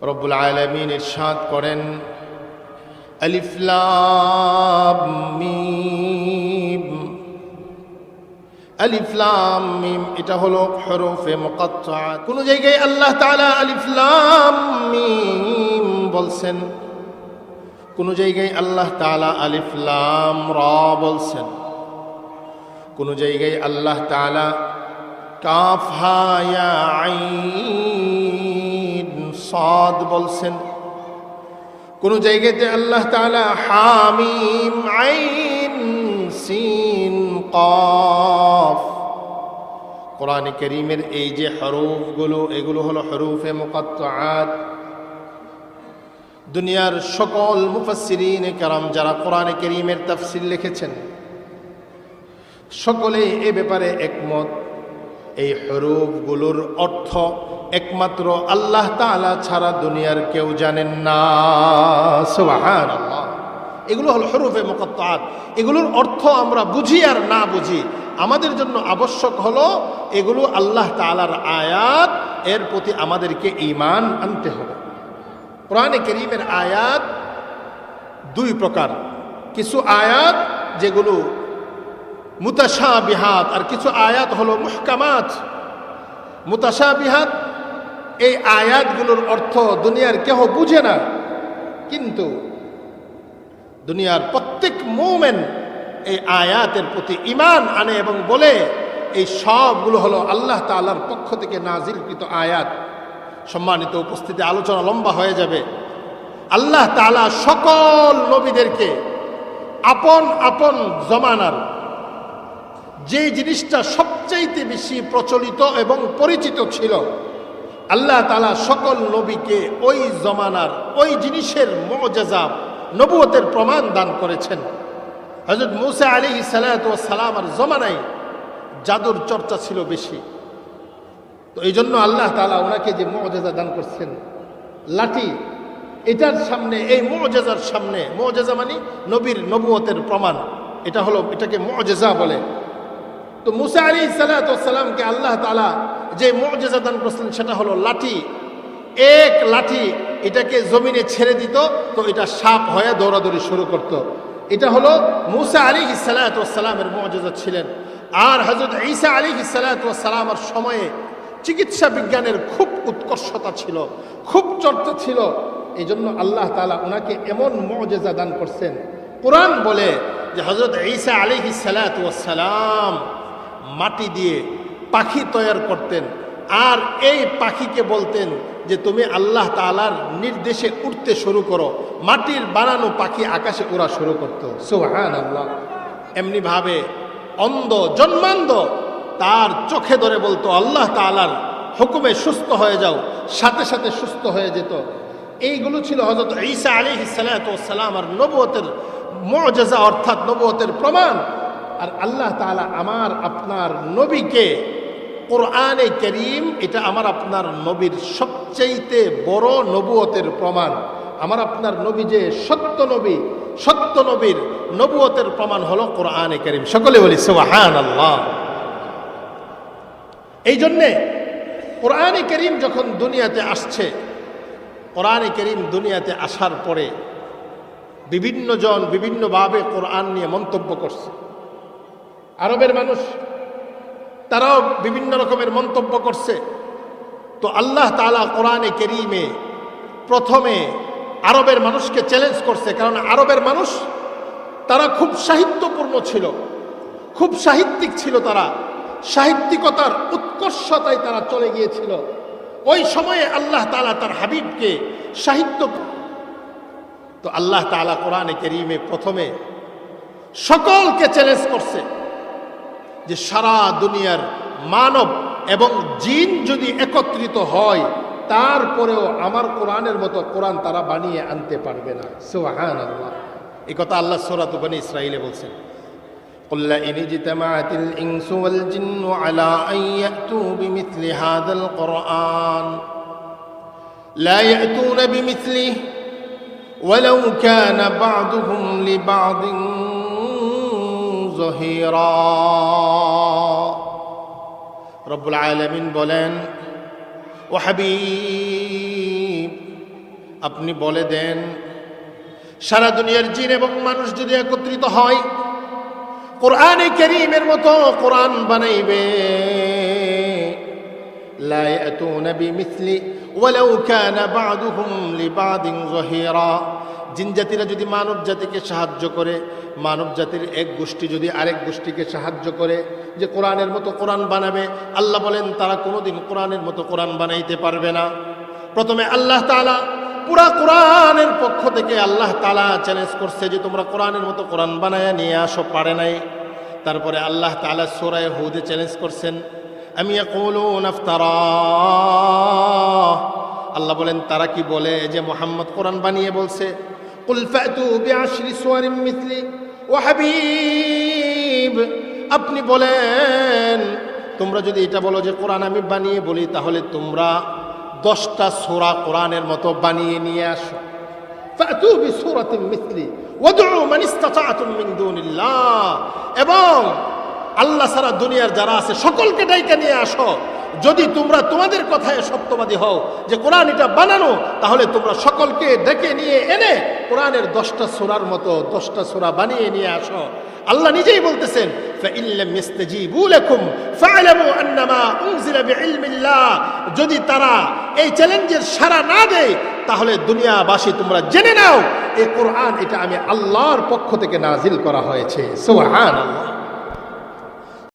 রব্বুল আলামিন ইরশাদ করেন আলিফ লাম মিম। আলিফ লাম মিম এটা হলো হরফে মুকাত্তাআত। কোন জায়গায় আল্লাহ তাআলা আলিফ লাম মিম বলছেন, কোন জায়গায় আল্লাহ তাআলা আলিফ লাম রা বলছেন, কোন জায়গায় আল্লাহ তাআলা কাফ হা ইয়া আইন সাদ বলছেন, কোন জায়গাতে আল্লাহ তাআলা হামিম আইন সিন কাফ। কোরআনে কারীমের এই যে হরফগুলো, এগুলো হলো হরফে মুকাত্তাআত। দুনিয়ার সকল মুফাসসিরিনে কেরাম যারা কোরআনে কারীমের তাফসীর লিখেছেন, সকলে এ ব্যাপারে একমত, এই হরফগুলোর অর্থ একমাত্র আল্লাহ তাআলা ছাড়া দুনিয়ার কেউ জানেন না। সুবহানাল্লাহ। এগুলো হলো হরফে মুকাত্তাআত। এগুলোর অর্থ আমরা বুঝি আর না বুঝি, আমাদের জন্য আবশ্যক হলো এগুলো আল্লাহ তাআলার আয়াত, এর প্রতি আমাদেরকে ঈমান আনতে হবে। কোরআনে কারীমের আয়াত দুই প্রকার, কিছু আয়াত যেগুলো মুতাশাবিহাত আর কিছু আয়াত হলো মুহকামাত। মুতাশাবিহাত এই আয়াতগুলোর অর্থ দুনিয়ার কেউ বুঝে না, কিন্তু দুনিয়ার প্রত্যেক মুমিন এই আয়াতের প্রতি ঈমান আনে এবং বলে এই সবগুলো হলো আল্লাহ তাআলার পক্ষ থেকে নাজিলকৃত আয়াত। সম্মানিত উপস্থিতি, আলোচনা লম্বা হয়ে যাবে। আল্লাহ তাআলা সকল নবীদেরকে আপন আপন জমানার যে জিনিসটা সবচাইতে বেশি প্রচলিত এবং পরিচিত ছিল, আল্লাহ তাআলা সকল নবীকে ওই জমানার ওই জিনিসের মুআজিজা নবুয়তের প্রমাণ দান করেছেন। হযরত মূসা আলাইহিস সালাতু ওয়াস সালামের জমানায় জাদুর চর্চা ছিল বেশি, তো এই জন্য আল্লাহ তাআলা ওনাকে যে মুআজিজা দান করছেন, লাঠি, এটার সামনে, এই মুআজিজার সামনে, মুআজিজা মানে নবীর নবুয়তের প্রমাণ, এটা হলো, এটাকে মুআজিজা বলে। তো মূসা আলাইহিস সালাতু ওয়াস সালামকে আল্লাহ তাআলা যে মুআজিজা দান করছেন সেটা হলো লাঠি। এক লাঠি এটাকে জমিনে ছেড়ে দিত তো এটা সাপ হয়ে দৌড়াদৌড়ি শুরু করত। এটা হলো মূসা আলাইহিস সালাতু ওয়াস সালামের মুআজিজা ছিলেন। আর হযরত ঈসা আলাইহিস সালাতু ওয়াস সালামের সময়ে চিকিৎসা বিজ্ঞানের খুব উৎকর্ষতা ছিল, খুব চর্চা ছিল। এই জন্য আল্লাহ তাআলা ওনাকে এমন মুআজিজা দান করছেন। কোরআন বলে যে হযরত ঈসা আলাইহিস সালাতু ওয়াস সালাম মাটি দিয়ে পাখি তৈরি করতেন, আর এই পাখিকে বলতেন যে তুমি আল্লাহ তাআলার নির্দেশে উড়তে শুরু করো। মাটির বানানো পাখি আকাশে উড়া শুরু করত। সুবহানাল্লাহ। এমনি ভাবে অন্ধ, জন্মান্ধ, তার চোখে ধরে বলতো আল্লাহ তাআলার হুকুমে সুস্থ হয়ে যাও, সাথে সাথে সুস্থ হয়ে যেত। এইগুলো ছিল হযরত ঈসা আলাইহিস সালাতু ওয়াস সালাম আর নবুয়তের মুআজিজা, অর্থাৎ নবুয়তের প্রমাণ। আর আল্লাহ তাআলা আমার আপনার নবীকে কোরআনে কারীম, এটা আমার আপনার নবীর সবচাইতে বড় নবুয়তের প্রমাণ। আমার আপনার নবী যে সত্য নবী, সত্য নবীর নবুয়তের প্রমাণ হলো কোরআনে কারীম। সকলে বলি সুবহানাল্লাহ। এই জন্যে কোরআনে কারীম যখন দুনিয়াতে আসছে, কোরআনে কারীম দুনিয়াতে আসার পরে বিভিন্ন জন বিভিন্নভাবে কোরআন নিয়ে মন্তব্য করছে। আরবের মানুষ তারাও বিভিন্ন রকমের মন্তব্য করছে। তো আল্লাহ তাআলা কোরআনে কারীমে প্রথমে আরবের মানুষকে চ্যালেঞ্জ করছে, কারণ আরবের মানুষ তারা খুব সাহিত্যপূর্ণ ছিল, খুব সাহিত্যিক ছিল, তারা সাহিত্যিকতার উৎকর্ষতায় তারা চলে গিয়েছিল। ওই সময়ে আল্লাহ তাআলা তার হাবিবকে সাহিত্য, তো আল্লাহ তাআলা কোরআনে কারীমে প্রথমে সকলকে চ্যালেঞ্জ করছে যে সারা দুনিয়ার মানব এবং জিন যদি একত্রিত হয়, তারপরেও আমার কোরআনের মতো কোরআন তারা বানিয়ে আনতে পারবে না। সুবহানাল্লাহ। এই কথা আল্লাহ সূরা বনী ইসরাঈলে বলছেন, قُلْ لَئِنِ اجْتَمَعَتِ الْإِنسُ وَالْجِنُّ عَلَىٰ أَن يَأْتُوا بِمِثْلِ هَٰذَا الْقُرْآنِ لَا يَأْتُونَ بِمِثْلِهِ وَلَوْ كَانَ بَعْضُهُمْ لِبَعْضٍ ظهيرا। রব্বুল আলামিন বলেন, ও হাবিব, আপনি বলে দেন, সারা দুনিয়ার জিন এবং মানুষ যদি একত্রিত হয় কোরআনে কারীমের মতো কোরআন বানাইবে, লা ইয়াতুনা বিমিসলি ওয়ালাউ কানা বা'দুহুম লিবা'দিন যহিরা। জিন জাতিরা যদি মানব জাতিকে সাহায্য করে, মানব জাতির এক গোষ্ঠী যদি আরেক গোষ্ঠীকে সাহায্য করে যে কোরআনের মতো কোরআন বানাবে, আল্লাহ বলেন তারা কোনোদিন কোরআনের মতো কোরআন বানাইতে পারবে না। প্রথমে আল্লাহ তাআলা পুরা কোরআনের পক্ষ থেকে আল্লাহ তাআলা চ্যালেঞ্জ করছে যে তোমরা কোরআনের মতো কোরআন বানায়া নিয়ে আসো, পারে নাই। তারপরে আল্লাহ তাআলা সূরা হুদে চ্যালেঞ্জ করছেন, আম ইয়াকুলুনা ইফতারা। আল্লাহ বলেন তারা কি বলে যে মুহাম্মদ কোরআন বানিয়ে বলছে। কুল ফাতু বিআশরি সুওয়ারিন মিসলি ওয়া হাবিব, আপনি বলেন তোমরা যদি এটা বলো যে কোরআন আমি বানিয়ে বলি, তাহলে তোমরা 10টা সূরা কোরআনের মতো বানিয়ে নিয়ে আসো। ফাতু বিসূরাতিন মিসলি ওয়াদউ মান ইসতাতা'তুম মিন দুনিল্লাহ, এবং আল্লাহ সারা দুনিয়ার যারা আছে সকলকে ডাইকা নিয়ে আসো। যদি তোমরা তোমাদের কথায় সত্যবাদী হও যে কোরআন এটা বানানো, তাহলে তোমরা সকলকে ডেকে নিয়ে এনে কোরআনের 10টা সূরার মতো 10টা সূরা বানিয়ে নিয়ে আসো। আল্লাহ নিজেই বলতেছেন, ফাইল্লাম ইস্তাজিবু লাকুম ফা'লামু আন্নামা উনজিলা বিইলমিল্লাহ, যদি তারা এই চ্যালেঞ্জের সাড়া না দেয় তাহলে দুনিয়াবাসী তোমরা জেনে নাও এই কোরআন এটা আমি আল্লাহর পক্ষ থেকে নাজিল করা হয়েছে। সুবহানাল্লাহ।